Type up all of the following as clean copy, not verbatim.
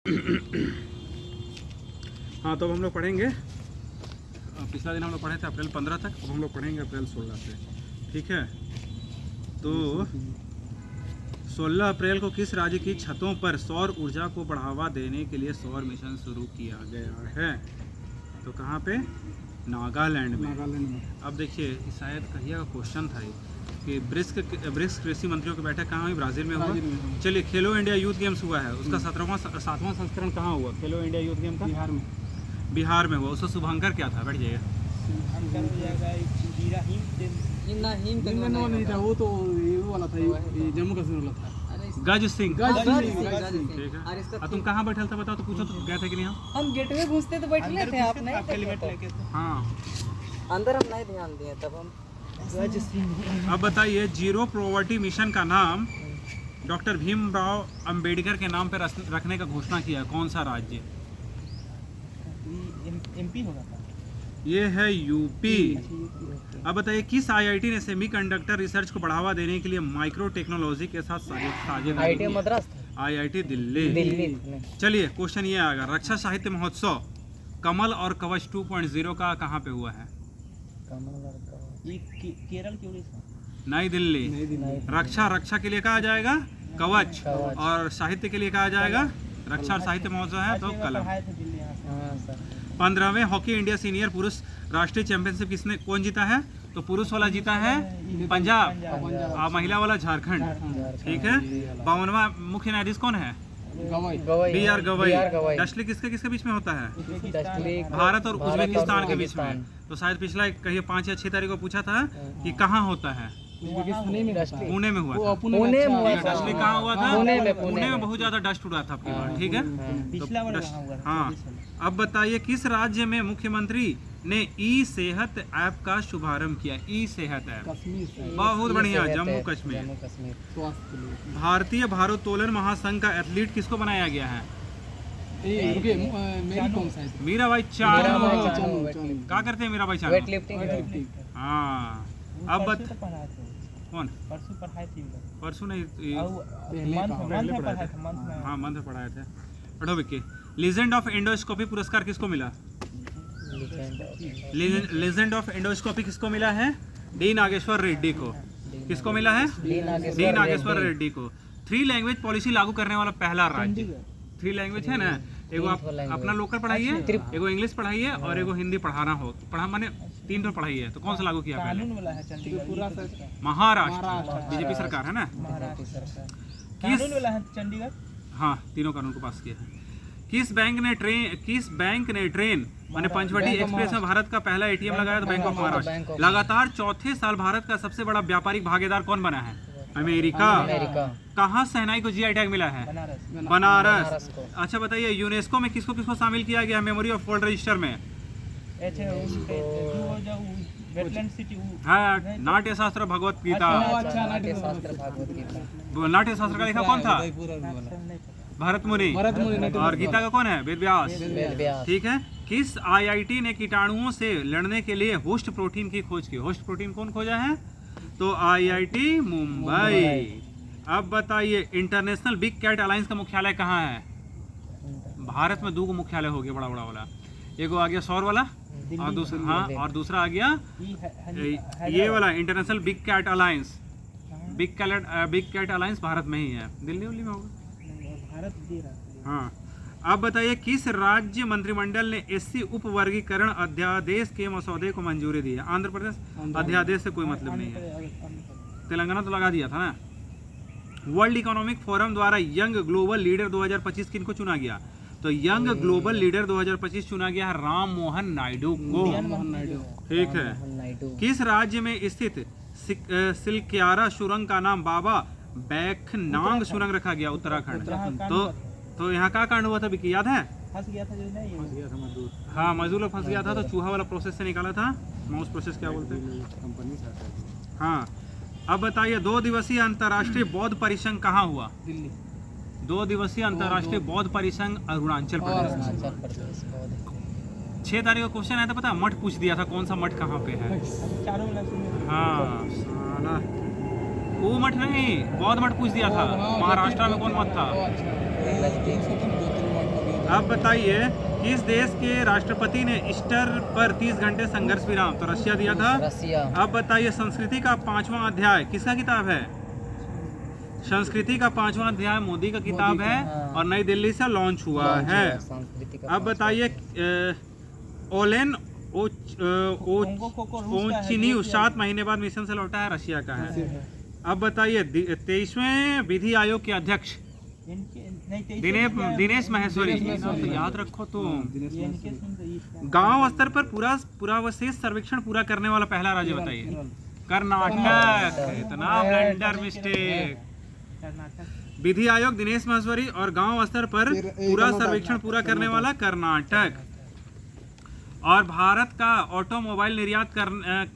हाँ, तो अब हम लोग पढ़ेंगे। पिछला दिन हम लोग पढ़े थे अप्रैल 15 तक, अब हम लोग पढ़ेंगे अप्रैल 16 से। ठीक है, तो 16 अप्रैल को किस राज्य की छतों पर सौर ऊर्जा को बढ़ावा देने के लिए सौर मिशन शुरू किया गया है? तो कहाँ पे? नागालैंड में। अब देखिए, शायद कहिए का क्वेश्चन था ये कि ब्रिक्स कृषि मंत्रियों की बैठक कहाँ हुई? ब्राज़ील में हुआ। चलिए, खेलो इंडिया यूथ गेम्स हुआ है, उसका 7वां संस्करण कहाँ हुआ? खेलो इंडिया यूथ गेम का बिहार में हुआ। उसका शुभांकर क्या था? बैठ जाइए। वो तो वो वाला था, जम्मू कश्मीर वाला था। गज सिंह। ठीक है। तुम कहाँ बैठल था बताओ तो? पूछो तो गए थे कि नहीं? हम गेट में घुसते तो बैठे थे, आप नहीं थे। हाँ, अंदर हम नहीं ध्यान दिए तब हम। अब बताइए, जीरो पॉवर्टी मिशन का नाम डॉक्टर भीमराव अंबेडकर के नाम पर रखने का घोषणा किया कौन सा राज्य? एमपी होगा था। ये है यूपी। अब बताइए, किस आईआईटी ने सेमीकंडक्टर रिसर्च को बढ़ावा देने के लिए माइक्रो टेक्नोलॉजी के साथ साझेदारी की? मद्रास, आईआईटी दिल्ली। चलिए, क्वेश्चन ये आएगा, रक्षा साहित्य महोत्सव कमल और कवच 2.0 का कहाँ पे हुआ है? केरल की उड़ीसा, नई दिल्ली। रक्षा के लिए कहा जाएगा कवच, और साहित्य के लिए कहा जाएगा रक्षा और साहित्य महोत्सव है तो कलम। 15वें हॉकी इंडिया सीनियर पुरुष राष्ट्रीय चैंपियनशिप कौन जीता है? तो पुरुष वाला जीता है पंजाब, और महिला वाला झारखंड। ठीक है। 52वां मुख्य न्यायाधीश कौन है? BR गवई। डस्टली किसके बीच में होता है? भारत और उज्बेकिस्तान के बीच में। तो शायद पिछला कहिए 5 या 6 तारीख को पूछा था कि कहाँ होता है? पुणे में हुआ था। डस्टली कहाँ हुआ था? पुणे में बहुत ज्यादा डस्ट उड़ा था आपकी बार। ठीक है। हाँ, अब बताइए, किस राज्य में मुख्यमंत्री ने ई सेहत ऐप का शुभारंभ किया? ई सेहत ऐप, बहुत बढ़िया, जम्मू कश्मीर। भारतीय भारोत्तोलन महासंघ का एथलीट किसको बनाया गया है? मीराबाई चानू। क्या करते हैं मीराबाई चानू? वेटलिफ्टिंग। हाँ, अब कौन? परसों नहीं, हाँ, मंत्र पढ़ाए थे। पढ़ो विक्की। लीजेंड ऑफ एंडोस्कोपी पुरस्कार किसको मिला? लीजेंड ऑफ एंडोस्कोपी किसको मिला है? डी नागेश्वर रेड्डी को। किसको मिला है? डी नागेश्वर रेड्डी को। 3 लैंग्वेज पॉलिसी लागू करने वाला पहला राज्य। 3 लैंग्वेज है ना, एगो आप अपना लोकल पढ़ाइए, एगो इंग्लिश पढ़ाइए और एगो हिंदी पढ़ा माने 3 तो पढ़ाइए। तो कौन सा लागू किया पहले? महाराष्ट्र, बीजेपी सरकार है ना। चंडीगढ़। हाँ, तीनों कानून को पास किया है। किस बैंक ने ट्रेन माने पंचवटी एक्सप्रेस में भारत का पहला एटीएम लगाया? तो बैंक ऑफ महाराष्ट्र। लगातार चौथे साल भारत का सबसे बड़ा व्यापारिक भागीदार कौन बना है? अमेरिका। कहाँ शहनाई को जीआई टैग मिला है? बनारस। अच्छा बताइए, यूनेस्को में किसको किसको शामिल किया गया मेमोरी ऑफ वर्ल्ड रजिस्टर में? हाँ, नाट्य शास्त्र भगवत गीता। नाट्य शास्त्र का लेखक कौन था? भरत मुनि। और गीता का कौन है? वेद व्यास। ठीक है। किस आईआईटी ने कीटाणुओं से लड़ने के लिए होस्ट प्रोटीन की खोज की? होस्ट प्रोटीन कौन खोजा है? तो आईआईटी मुंबई। अब बताइए, इंटरनेशनल बिग कैट अलायंस का मुख्यालय कहाँ है? भारत में 2 मुख्यालय हो गया, बड़ा वाला। एगो आ गया सौर वाला, और दूसरा, हाँ, और दूसरा आ गया ये वाला international big cat alliance. Big cat alliance Bharat में ही है, दिल्ली में होगा। हाँ, अब बताइए, किस राज्य मंत्रिमंडल ने एससी उप वर्गीकरण अध्यादेश के मसौदे को मंजूरी दी है? आंध्र प्रदेश। अध्यादेश से कोई मतलब नहीं है। तेलंगाना तो लगा दिया था ना। वर्ल्ड इकोनॉमिक फोरम द्वारा यंग ग्लोबल लीडर 2025 किनको चुना गया? तो यंग ग्लोबल लीडर 2025 चुना गया है राम मोहन नायडू को। ठीक है। किस राज्य में स्थित सिलक्यारा सुरंग का नाम बाबा बैखनांग सुरंग रखा गया? उत्तराखंड। तो यहाँ क्या कांड हुआ था विकी, याद है? फंस गया था मजदूर। हाँ, मजदूर फंस गया था, तो चूहा वाला प्रोसेस से निकाला था। माउस प्रोसेस क्या बोलते हैं? हाँ, अब बताइए, 2 दिवसीय अंतर्राष्ट्रीय बौद्ध परिसंघ कहाँ हुआ? दिल्ली। 2 दिवसीय अंतर्राष्ट्रीय बौद्ध परिसंघ अरुणाचल प्रदेश। 6 तारीख का क्वेश्चन आया था, पता? मठ पूछ दिया था, कौन सा मठ कहाँ पे है? हाँ, साला वो मठ नहीं, बौद्ध मठ पूछ दिया था। महाराष्ट्र में कौन मठ था? अब बताइए किस देश के राष्ट्रपति ने ईस्टर पर 30 घंटे संघर्ष विराम, तो रशिया दिया था। रसिया। अब बताइए संस्कृति का 5वां अध्याय किसका किताब है? संस्कृति का 5वां अध्याय मोदी का किताब है और नई दिल्ली से लॉन्च हुआ है। अब बताइए ओलेन ओचिन्यू 7 महीने बाद मिशन से लौटा है, रशिया का है। अब बताइए 23वें विधि आयोग के अध्यक्ष दिनेश माहेश्वरी, तो याद रखो तुम। गांव स्तर पर पुरावशेष सर्वेक्षण पूरा करने वाला पहला राज्य बताइए? कर्नाटक। इतना ब्लंडर मिस्टेक। विधि आयोग दिनेश माहेश्वरी और गांव स्तर पर पूरा सर्वेक्षण पूरा करने वाला कर्नाटक। और भारत का ऑटोमोबाइल निर्यात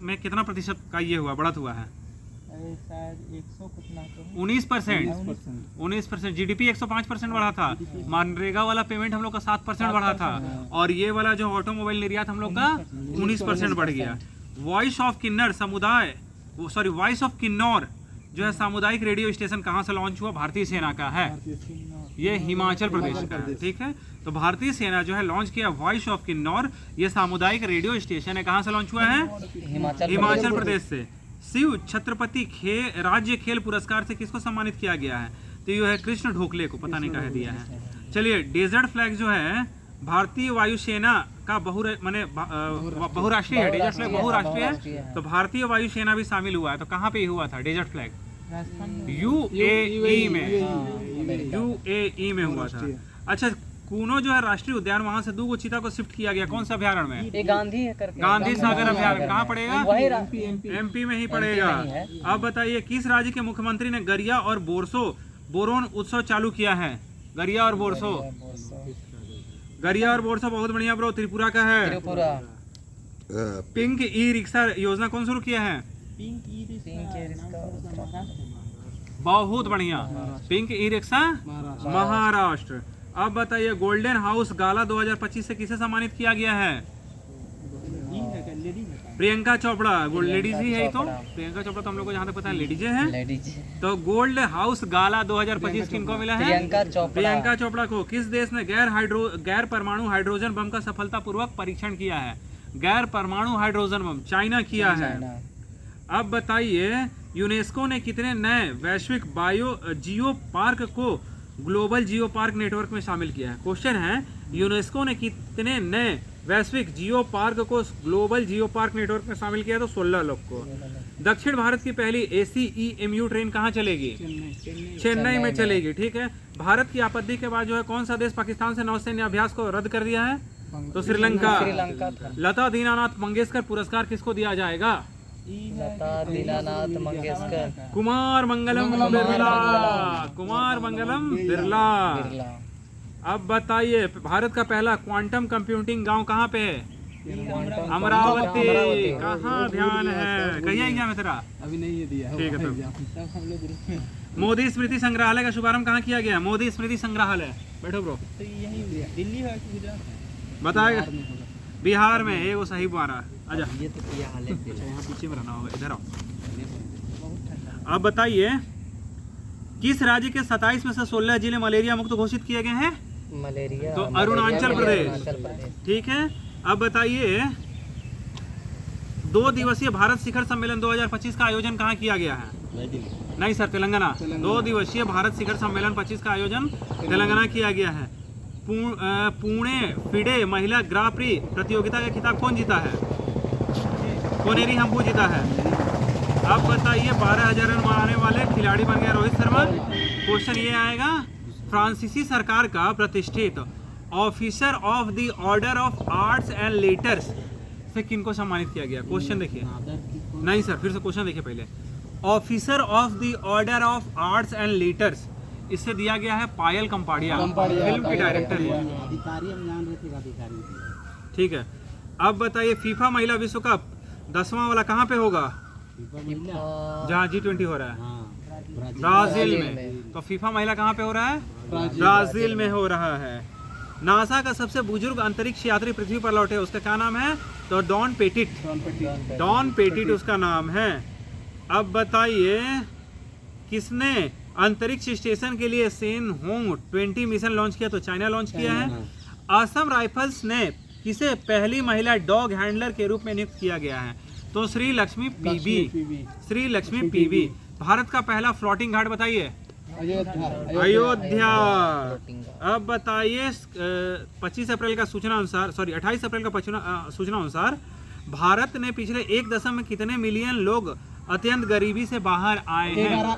में कितना प्रतिशत का ये हुआ, बढ़त हुआ है? 19%। 19%। जीडीपी 105% बढ़ा था। मनरेगा वाला पेमेंट हम लोग का 7% बढ़ा था और ये वाला जो ऑटोमोबाइल निर्यात हम लोग का 19% बढ़ गया। वॉइस ऑफ किन्नर समुदाय, वॉइस ऑफ किन्नौर जो है सामुदायिक रेडियो स्टेशन कहाँ से लॉन्च हुआ? भारतीय सेना का है, ये हिमाचल प्रदेश का है। ठीक है, तो भारतीय सेना जो है लॉन्च किया वॉइस ऑफ किन्नौर, ये सामुदायिक रेडियो स्टेशन है। कहाँ से लॉन्च हुआ है? हिमाचल प्रदेश से। शिव छत्रपति राज्य खेल पुरस्कार से किसको सम्मानित किया गया है? तो ये है कृष्ण ढोकले को, पता नहीं कहा दिया है। चलिए डेजर्ट फ्लैग जो है भारतीय वायुसेना का बहुराष्ट्रीय है। डेजर्ट फ्लैग बहुराष्ट्रीय है, तो भारतीय वायुसेना भी शामिल हुआ है। तो कहाँ पे हुआ था डेजर्ट फ्लैग? यूएई में हुआ था। अच्छा, कूनो जो है राष्ट्रीय उद्यान, वहाँ से 2 चीता को शिफ्ट किया गया। कौन सा अभ्यारण्य में? ये गांधी है करके। गांधी सागर अभ्यारण्य कहाँ पड़ेगा? एमपी में ही पड़ेगा। अब बताइए किस राज्य के मुख्यमंत्री ने गरिया और बोरोन उत्सव चालू किया है? गरिया और बोरसो बहुत बढ़िया ब्रो, त्रिपुरा का है। पिंक ई रिक्शा योजना कौन शुरू किया है? बहुत बढ़िया, पिंक ई रिक्शा महाराष्ट्र। अब बताइए गोल्डन हाउस गाला 2025 से किसे सम्मानित किया गया है? प्रियंका चोपड़ा। गोल्ड लेडीज ही है, तो प्रियंका चोपड़ा तो हम लोग को जहाँ तक पता है लेडीज है। तो गोल्ड हाउस गाला 2025 किनको मिला है? प्रियंका चोपड़ा को। किस देश ने गैर परमाणु हाइड्रोजन बम का सफलतापूर्वक परीक्षण किया है? गैर परमाणु हाइड्रोजन बम चाइना किया है। अब बताइए यूनेस्को ने कितने नए वैश्विक जियो पार्क को ग्लोबल जियो पार्क नेटवर्क में शामिल किया है? क्वेश्चन है यूनेस्को ने कितने नए वैश्विक जियो पार्क को ग्लोबल जियो पार्क नेटवर्क में शामिल किया? तो 16 लोग को। दक्षिण भारत की पहली ACEMU ट्रेन कहाँ चलेगी? चेन्नई में चलेगी। ठीक है, भारत की आपत्ति के बाद जो है कौन सा देश पाकिस्तान से नौसैन्य अभ्यास को रद्द कर दिया है? तो श्रीलंका। लता दीनानाथ मंगेशकर पुरस्कार किसको दिया जाएगा? लता दीनानाथ मंगेशकर। कुमार मंगलम बिरला। अब बताइए भारत का पहला क्वांटम कंप्यूटिंग गांव कहाँ पे है? अमरावती। कहाँ ध्यान है? कहीं एग्जाम है तेरा? अभी नहीं है दिया। ठीक है, तो मोदी स्मृति संग्रहालय का शुभारंभ कहाँ किया गया? मोदी स्मृति संग्रहालय, बैठो ब्रो। तो यही दिल्ली है कि गुजरात? बताएगा बिहार में है वो, सही बारा। आजा, ये तो क्या हाल है? यहाँ पीछे में रहना होगा, इधर आओ। अब बताइए किस राज्य के 27 में से 16 जिले मलेरिया मुक्त घोषित किए गए हैं? मलेरिया तो अरुणाचल प्रदेश। ठीक है, अब बताइए 2 दिवसीय भारत शिखर सम्मेलन 2025 का आयोजन कहाँ किया गया है? नहीं सर, तेलंगाना। 2 दिवसीय भारत शिखर सम्मेलन 25 का आयोजन तेलंगाना किया गया है। पुणे फिडे महिला ग्रां प्री प्रतियोगिता का खिताब कौन जीता है? कोनेरी हम्पू जीता है। अब बताइए 12,000 रन मारने वाले खिलाड़ी बन गए रोहित शर्मा। क्वेश्चन ये आएगा फ्रांसीसी सरकार का प्रतिष्ठित officer of the order of arts and letters से किनको सम्मानित किया गया? क्वेश्चन देखिए। नहीं सर, फिर से क्वेश्चन देखिए पहले। Officer of the order of arts and letters, इससे दिया गया है पायल कंपाड़िया, फिल्म की डायरेक्टर है। ठीक है, अब बताइए फीफा महिला विश्व कप 10वां वाला कहाँ पे होगा? जहाँ G20 हो रहा है ब्राजील में। तो फीफा महिला कहाँ पे हो रहा है? ब्राजील में हो रहा है। नासा का सबसे बुजुर्ग अंतरिक्ष यात्री पृथ्वी पर लौटे, उसका क्या नाम है? तो डॉन पेटिट उसका नाम है। अब बताइए किसने अंतरिक्ष स्टेशन के लिए सेन होंग 20 मिशन लॉन्च किया? तो चाइना लॉन्च किया है। असम राइफल्स ने किसे पहली महिला डॉग हैंडलर के रूप में नियुक्त किया गया है? तो श्री लक्ष्मी पीवी। श्री लक्ष्मी पीवी। भारत का पहला फ्लोटिंग घाट बताइए। अयोध्या। अब बताइए 25 अप्रैल का सूचना अनुसार, सॉरी 28 अप्रैल का सूचना अनुसार भारत ने पिछले एक दशक में कितने मिलियन लोग अत्यंत गरीबी से बाहर आए हैं?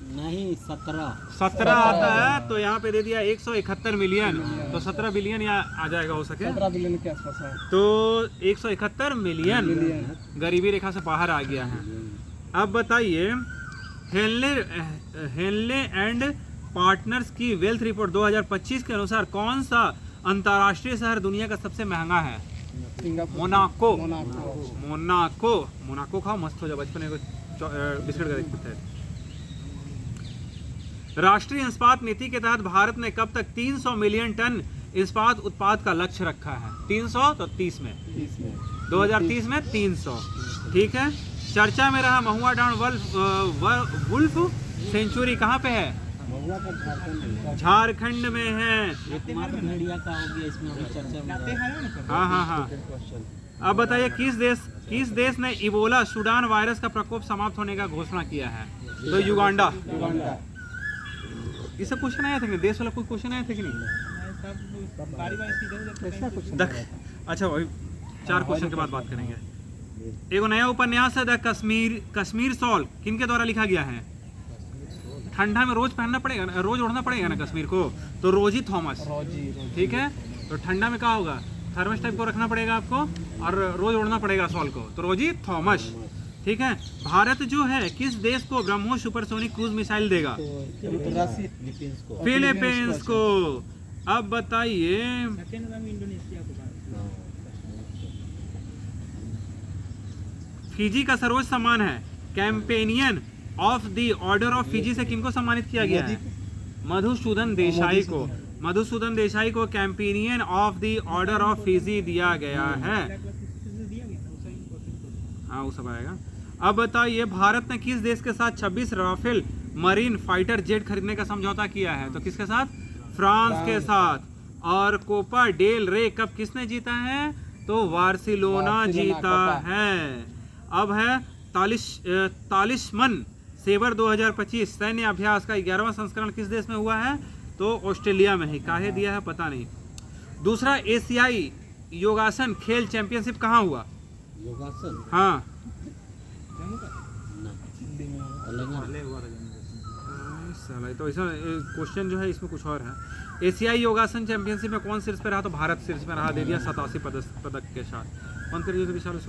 नहीं 17 आता है, तो यहाँ पे दे दिया 171 मिलियन, तो 17 बिलियन या आ जाएगा हो सके 17 बिलियन के आसपास है। तो 171 मिलियन गरीबी रेखा से बाहर आ गया है। अब बताइए हेनले एंड पार्टनर्स की वेल्थ रिपोर्ट 2025 के अनुसार कौन सा अंतर्राष्ट्रीय शहर दुनिया का सबसे महंगा है? मोनाको। मोनाको खाओ, मस्त हो जाए, बचपन में बिस्किट का देखते थे। राष्ट्रीय इस्पात नीति के तहत भारत ने कब तक 300 मिलियन टन इस्पात उत्पाद का लक्ष्य रखा है? 300 तो 30 में 2030 में 300। ठीक है। चर्चा में रहा महुआ डाउन वुल्फ सेंचुरी कहाँ पे है? झारखंड में है। भेड़िया का हो गया इसमें चर्चा में। हाँ। अब बताइए किस देश ने इबोला सूडान वायरस का प्रकोप समाप्त होने का घोषणा किया है? तो युगांडा। ये सब क्वेश्चन आया था कि देश वाला कोई क्वेश्चन आया था कि नहीं? अच्छा भाई 4 क्वेश्चन के बाद बात करेंगे। एक नया उपन्यास है द कश्मीर शॉल किनके द्वारा लिखा गया है? ठंडा में रोज पहनना पड़ेगा, रोज ओढ़ना पड़ेगा ना कश्मीर को, तो रोजी थॉमस। ठीक है। तो ठंडा में क्या होगा? थर्मस टाइप को रखना पड़ेगा आपको और रोज ओढ़ना पड़ेगा शॉल को, तो रोजी थॉमस। ठीक है। भारत जो है किस देश को ब्रह्मोस सुपरसोनिक क्रूज मिसाइल देगा? फिलीपींस को। अब बताइए फिजी का सर्वोच्च सम्मान है companion of the order of Fiji से किनको सम्मानित किया गया है? मधुसूदन देसाई को। मधुसूदन देसाई को companion of the order of Fiji दिया गया है। हाँ वो सब आएगा। अब बताइए भारत ने किस देश के साथ 26 राफेल मरीन फाइटर जेट खरीदने का समझौता किया है? तो किसके साथ? फ्रांस के साथ। और कोपा डेल रे कप किसने जीता है? तो बार्सिलोना जीता है। अब है तालिस्मन सेवर 2025 सैन्य अभ्यास का 11वां संस्करण किस देश में हुआ है? तो ऑस्ट्रेलिया में ही। काहे दिया है पता नहीं। दूसरा एशियाई योगासन खेल चैंपियनशिप कहाँ हुआ? योगासन। हाँ तो ऐसा क्वेश्चन जो है इसमें कुछ और है। एशियाई योगासन चैंपियनशिप में कौन शीर्ष पे रहा? तो भारत शीर्ष पे रहा, दे दिया 87 पदक के साथ। कौन करिए तो विशाल